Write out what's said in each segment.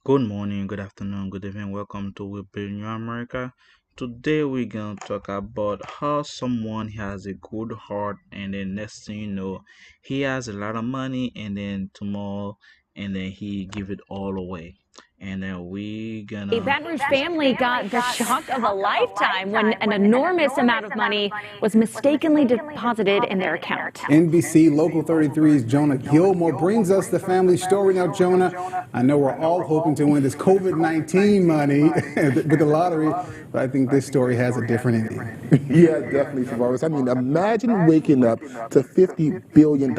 Good morning, good afternoon, good evening. Welcome to We Build New America. Today we're gonna talk about how someone has a good heart, and then next thing you know, he has a lot of money, and then tomorrow, and then he give it all away. And then we A gonna Baton Rouge family got the shock of a lifetime when an enormous amount of money was mistakenly deposited in their account. NBC Local 33's Jonah Gilmore brings us the family story. Now, Jonah, I know we're all hoping to win this COVID-19 money with the lottery, but I think this story has a different ending. Yeah, definitely, Tavares. I mean, imagine waking up to $50 billion.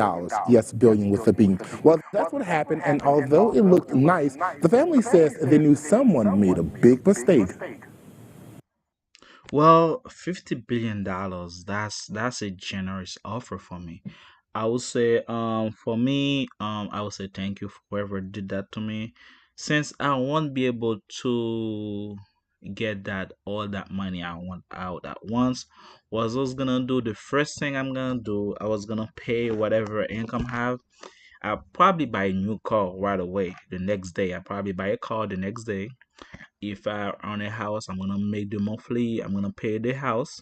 Yes, billion with a B. Well, that's what happened. And although it looked nice, the family says they knew someone made a big mistake. well, $50 billion. That's a generous offer for me. I would say, for me, I would say thank you for whoever did that to me, since I won't be able to get that all that money I want out at once. What I was gonna do, the first thing I'm gonna do, I was gonna pay whatever income I have. I'll probably buy a new car right away. The next day, I probably buy a car the next day. If I own a house, I'm gonna make the monthly. I'm gonna pay the house.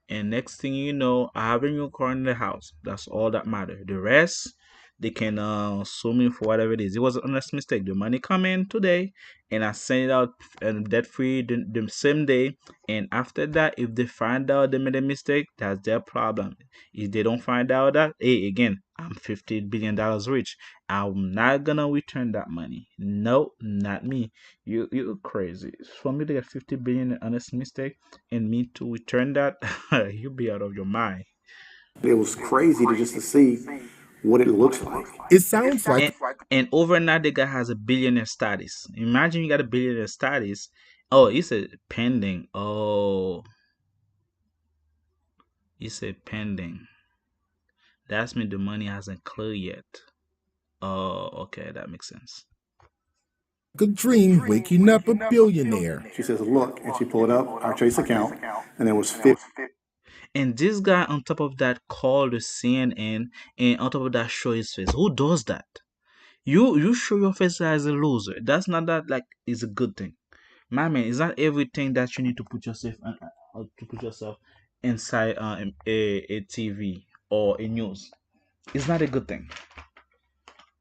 And next thing you know, I have a new car in the house. That's all that matters. The rest, they can sue me for whatever it is. It was an honest mistake. The money come in today, and I send it out debt free the same day. And after that, if they find out they made a mistake, that's their problem. If they don't find out that, hey, again, I'm $50 billion rich. I'm not gonna return that money. No, not me. You crazy. For me to get 50 billion honest mistake and me to return that, you'll be out of your mind. It was crazy to see what it looks like. It sounds like And overnight, the guy has a billionaire status. Imagine you got a billionaire status. Oh, it's a pending. Oh, it's a pending. That's mean the money hasn't cleared yet. Oh, okay, that makes sense. a dream waking up a billionaire. She says, "Look," and she pulled up our Chase account, and there was 50. And this guy, on top of that, called the CNN, and on top of that, show his face. Who does that? You show your face as a loser. That's not that like is a good thing. My man, it's not everything that you need to put yourself to put yourself inside a TV or a news. It's not a good thing.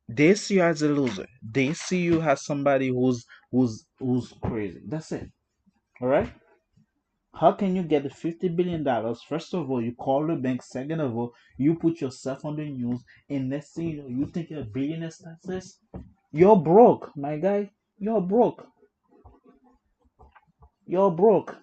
They see you as a loser. They see you as somebody who's crazy. That's it. All right. How can you get the $50 billion? First of all, you call the bank. Second of all, you put yourself on the news, and next thing you know, you think you're a billionaire status. You're broke, my guy. You're broke. You're broke.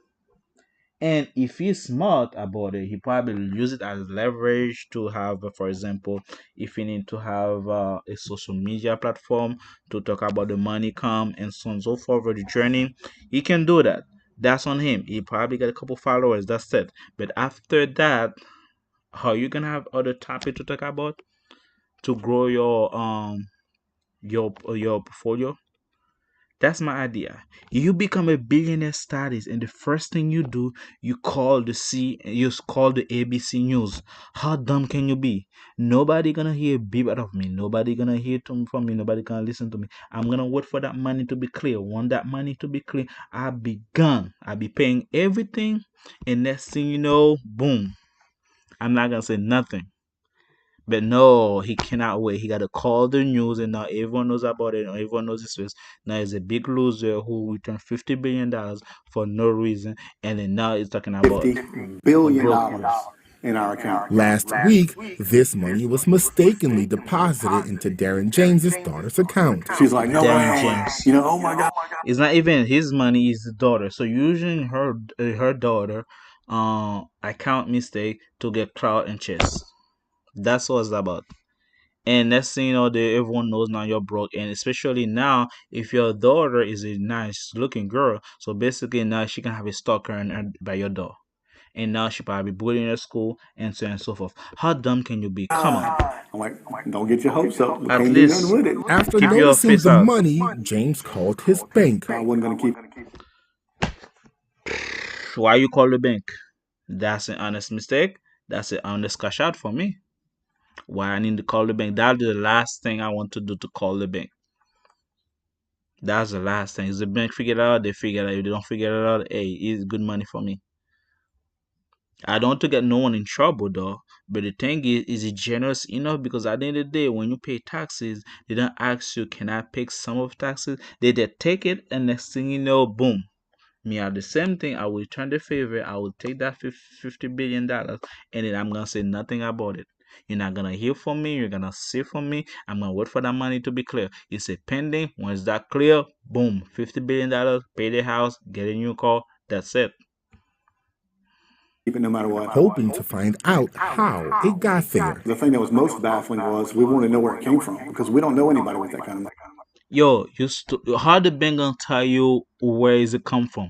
And if he's smart about it, he probably will use it as leverage to have, for example, if he need to have a social media platform to talk about the money come and so on and so forth with the journey, he can do that. That's on him. He probably got a couple followers. That's it. But after that, how you gonna have other topic to talk about to grow your portfolio? That's my idea. You become a billionaire status, and the first thing you do, you call the ABC News. How dumb can you be? Nobody gonna hear a beep out of me. Nobody gonna hear from me. Nobody gonna listen to me. I'm gonna wait for that money to be clear. Want that money to be clear, I'll be gone. I'll be paying everything, and next thing you know, boom. I'm not gonna say nothing. But no, he cannot wait. He got to call the news, and now everyone knows about it. And everyone knows his face. Now he's a big loser who returned $50 billion for no reason, and then now he's talking about $50 billion brokenness. in our account. Last week, this money was mistakenly deposited into Darren James's daughter's account. She's like, "No Darren way!" James. Oh my God. It's not even his money; it's the daughter. So using her daughter, account mistake to get clout and chase. That's what it's about. And next thing you know, everyone knows now you're broke, and especially now if your daughter is a nice looking girl, so basically now she can have a stalker by your door, and now she probably bullying her school and so on and so forth. How dumb can you be? Come on. I'm like, "Don't get your hopes up. We At can't do nothing least with it." After keep your noticing face the out. money, James called his bank. I wasn't gonna keep. Why you call the bank? That's an honest mistake. That's an honest cash out for me. Why I need to call the bank? That's the last thing I want to do, to call the bank. That's the last thing. If the bank figure it out, they figure it out. If they don't figure it out, hey, it's good money for me. I don't want to get no one in trouble though. But the thing is it generous enough? Because at the end of the day, when you pay taxes, they don't ask you, can I pay some of taxes? They just take it, and next thing you know, boom. Me are the same thing. I will return the favor. I will take that $50 billion, and then I'm gonna say nothing about it. You're not gonna hear from me. You're gonna see from me. I'm gonna wait for that money to be clear. It's a pending. Once that clear, boom, $50 billion. Pay the house, get a new car. That's it. Keep it no matter what. Hoping to find out how it got there. The thing that was most baffling was we wanted to know where it came from because we don't know anybody with that kind of money. Yo, how the bank gonna tell you where is it come from?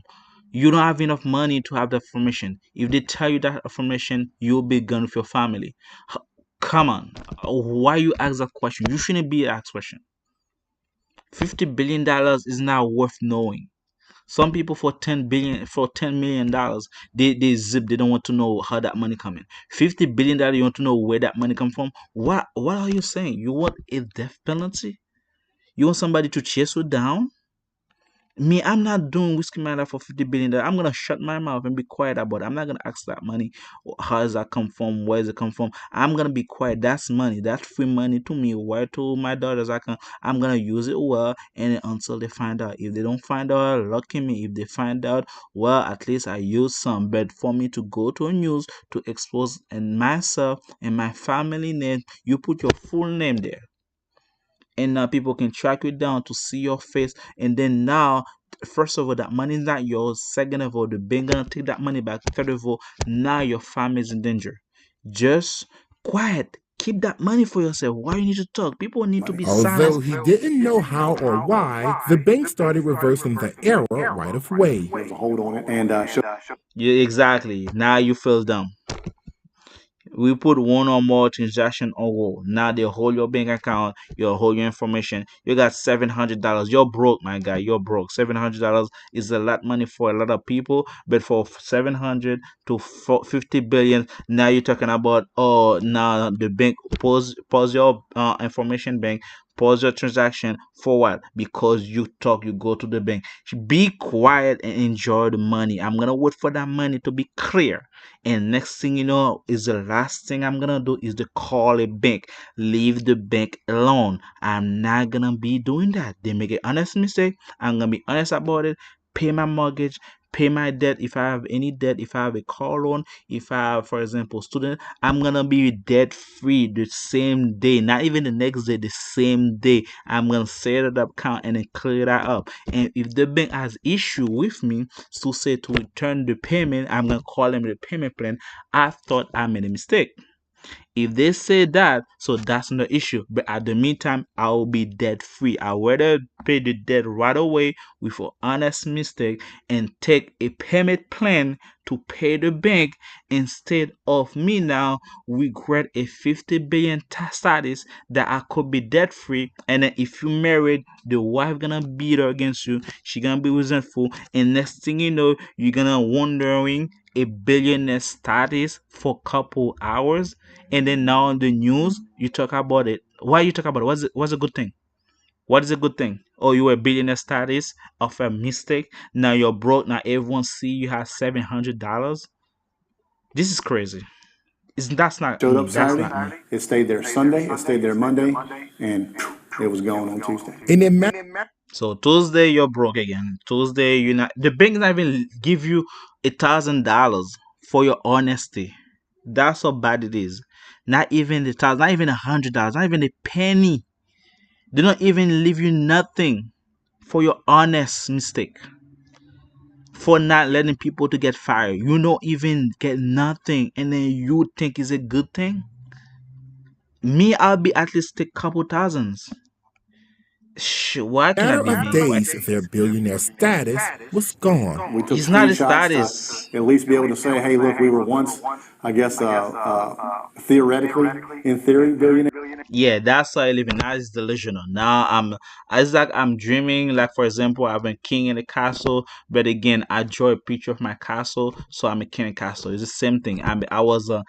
You don't have enough money to have that information. If they tell you that information, you'll be gone with your family. H- Come on, why you ask that question? You shouldn't be asked question. $50 billion is not worth knowing. Some people for 10 billion, for $10 million, they zip. They don't want to know how that money coming. $50 billion, you want to know where that money come from? What are you saying? You want a death penalty? You want somebody to chase you down? Me, I'm not doing whiskey my life for $50 billion. I'm gonna shut my mouth and be quiet about it. I'm not gonna ask that money. How does that come from? Where does it come from? I'm gonna be quiet. That's money. That's free money to me. Where to my daughters? I'm gonna use it well, and until they find out. If they don't find out, lucky me. If they find out, well, at least I use some. But for me to go to a news to expose and myself and my family name, you put your full name there, and now people can track you down to see your face. And then now, first of all, that money is not yours. Second of all, the bank gonna take that money back. Third of all, now your family is in danger. Just quiet, keep that money for yourself. Why you need to talk? People need to be Although silent. he didn't know how or why, the bank started reversing the error right away. There was a hold on it and showed Yeah, exactly. Now you feel dumb. We put one or more transaction on hold. Now they hold your bank account, you hold your information. You got $700. You're broke, my guy. You're broke. $700 is a lot money for a lot of people, but for 700 to 50 billion, now you're talking about, oh, now the bank pause your information bank. Pause your transaction for what? Because you talk, you go to the bank. Be quiet and enjoy the money. I'm gonna wait for that money to be clear. And next thing you know, is the last thing I'm gonna do is to call a bank. Leave the bank alone. I'm not gonna be doing that. They make an honest mistake. I'm gonna be honest about it. Pay my mortgage, pay my debt if I have any debt, if I have a car loan, if I have, for example, student, I'm gonna be debt free the same day, not even the next day, the same day. I'm gonna set it up account and then clear that up. And if the bank has issue with me to say to return the payment, I'm gonna call them the payment plan. I thought I made a mistake. If they say that, so that's not the issue. But at the meantime, I will be debt free. I rather pay the debt right away with an honest mistake and take a payment plan to pay the bank instead of me now regret a 50 billion status that I could be debt free. And then if you married, the wife gonna beat her against you. She gonna be resentful, and next thing you know, you're gonna wondering a billionaire status for a couple hours, and then now on the news you talk about it. Why you talk about it? What's a good thing? What is a good thing? Oh, you were a billionaire status of a mistake. Now you're broke. Now everyone see you have $700. This is crazy. That's not up me. That's Saturday. not me. It stayed there Sunday. It stayed there Monday, and it was gone on Tuesday. And then So Tuesday you're broke again. Tuesday you not the bank not even give you $1,000 for your honesty. That's how bad it is. Not even the thousand, not even $100, not even a penny. They don't even leave you nothing for your honest mistake. For not letting people to get fired. You don't even get nothing, and then you think it's a good thing. Me, I'll be at least take couple thousands. Why can I matter be of me? days, their billionaire status was gone. We took It's not a screenshots status. to at least be able to say, hey, look, we were once, I guess, theoretically, in theory, billionaires. Yeah, that's how I live in. Now it's delusional. Now it's like I'm dreaming. Like for example, I'm a king in a castle, but again, I draw a picture of my castle, so I'm a king in a castle. It's the same thing. I was a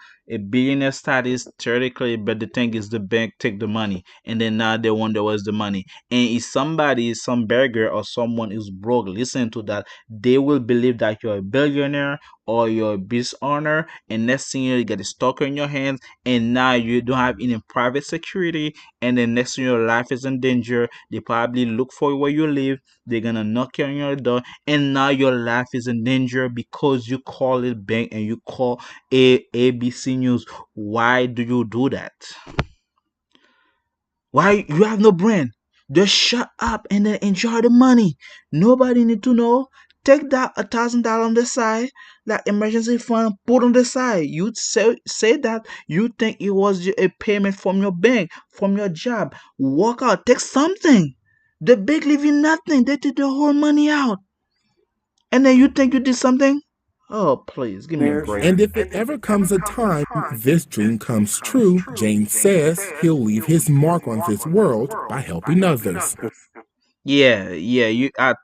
billionaire status theoretically, but the thing is, the bank take the money, and then now they wonder where's the money. And if somebody, some beggar or someone is broke, listen to that, they will believe that you're a billionaire or you're a business owner, and next thing you get a stalker in your hands, and now you don't have any private security, and then next thing your life is in danger. They probably look for where you live, they're gonna knock on your door, and now your life is in danger because you call it bank and you call ABC News. Why do you do that? Why you have no brain? Just shut up and then enjoy the money. Nobody need to know. Take that $1,000 on the side, that emergency fund, put on the side. You say that you think it was a payment from your bank, from your job. Walk out, take something. The bank leave you nothing. They take the whole money out, and then you think you did something. Oh please, give me a break. And if it ever comes a time this dream comes true, James says he'll leave his mark on this world by helping others. Yeah, yeah, you at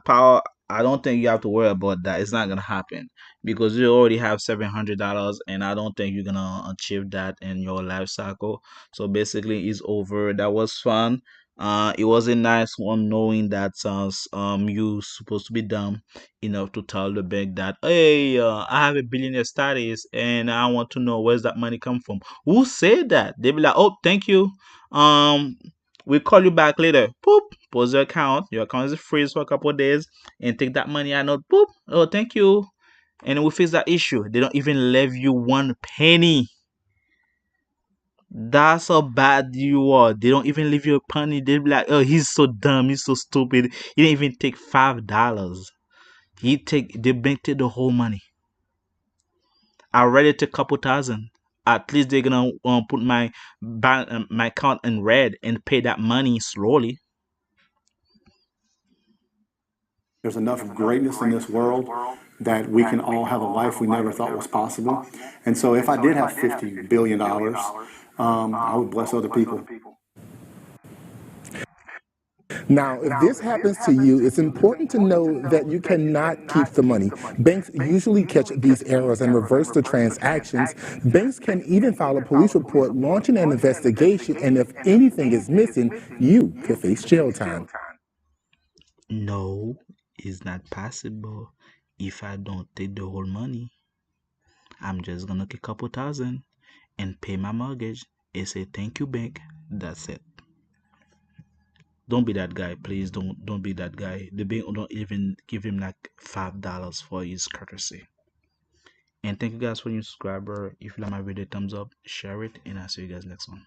power. I don't think you have to worry about that. It's not gonna happen because you already have $700, and I don't think you're gonna achieve that in your life cycle. So basically, it's over. That was fun. It was a nice one knowing that you supposed to be dumb enough to tell the bank that, hey, I have a billionaire status and I want to know where's that money come from. Who said that? They be like, oh, thank you. Um, we'll call you back later. Boop. Pause your account. Your account is freeze for a couple of days and take that money out. Boop. Oh, thank you. And we fix that issue. They don't even leave you one penny. That's how bad you are. They don't even leave you a penny. They'll be like, oh, he's so dumb. He's so stupid. He didn't even take $5. They bank take the whole money. I already took a couple thousand. At least they're gonna put my account in red and pay that money slowly. There's enough greatness in this world that we can all have a life we never thought was possible. And so if I did have $50 billion, I would bless other people. Now, if this happens to you, it's important to know that you cannot keep the money. Banks usually catch these errors and reverse the transactions. Banks can even file a police report, launching an investigation, and if anything is missing, you could face jail time. No, it's not possible. If I don't take the whole money, I'm just gonna take a couple thousand and pay my mortgage and say thank you, bank. That's it. Don't be that guy, please. Don't be that guy. The bank don't even give him like $5 for his courtesy. And thank you guys for your subscriber. If you like my video, thumbs up, share it, and I'll see you guys next one.